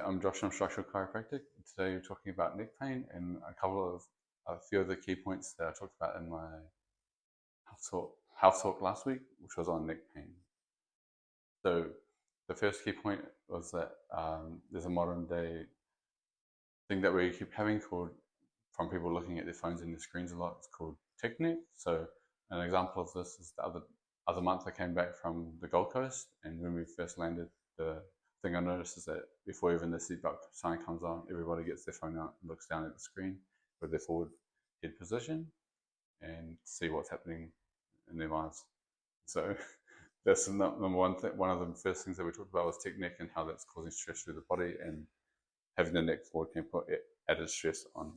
I'm Josh, I'm Structural Chiropractic. Today we're talking about neck pain and a few of the key points that I talked about in my health talk last week, which was on neck pain. So the first key point was that there's a modern day thing that we keep having called, from people looking at their phones and their screens a lot, it's called tech neck. So an example of this is the other month I came back from the Gold Coast, and when we first landed, the thing I noticed is that before even the seatbelt sign comes on, everybody gets their phone out and looks down at the screen with their forward head position and see what's happening in their lives. So that's number one thing. One of the first things that we talked about was tech neck and how that's causing stress through the body, and having the neck forward can put added stress on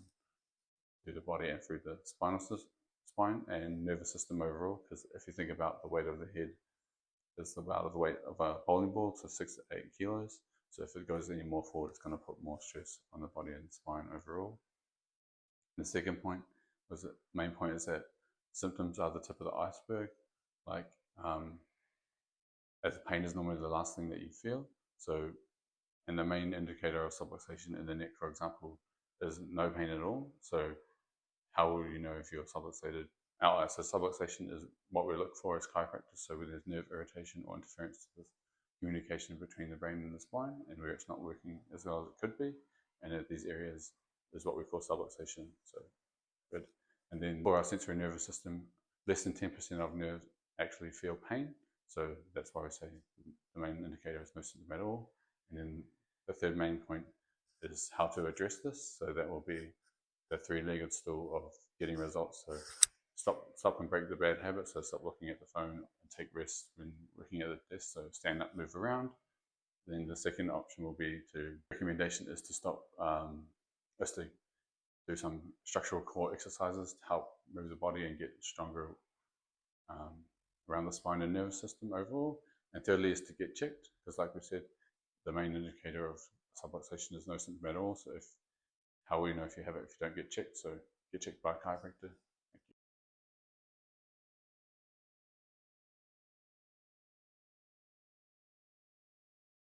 through the body and through the spine and nervous system overall. Because if you think about the weight of the head is about the weight of a bowling ball, so 6 to 8 kilos. So if it goes any more forward, it's going to put more stress on the body and spine overall. And the second point was the main point is that symptoms are the tip of the iceberg. Like as pain is normally the last thing that you feel. So, and the main indicator of subluxation in the neck, for example, is no pain at all. So how will you know if you're subluxated? So subluxation is what we look for as chiropractors. So when there's nerve irritation or interference with communication between the brain and the spine, and where it's not working as well as it could be, and at these areas is what we call subluxation. So good. And then for our sensory nervous system, less than 10% of nerves actually feel pain. So that's why we say the main indicator is no symptom at all. And then the third main point is how to address this. So that will be the three-legged stool of getting results. So stop and break the bad habit. So stop looking at the phone and take rest when looking at the desk. So stand up, move around. Then the second option will be recommendation is to stop, is to do some structural core exercises to help move the body and get stronger around the spine and nervous system overall. And thirdly is to get checked, because like we said, the main indicator of subluxation is no symptom at all. So how will you know if you have it if you don't get checked? So get checked by a chiropractor.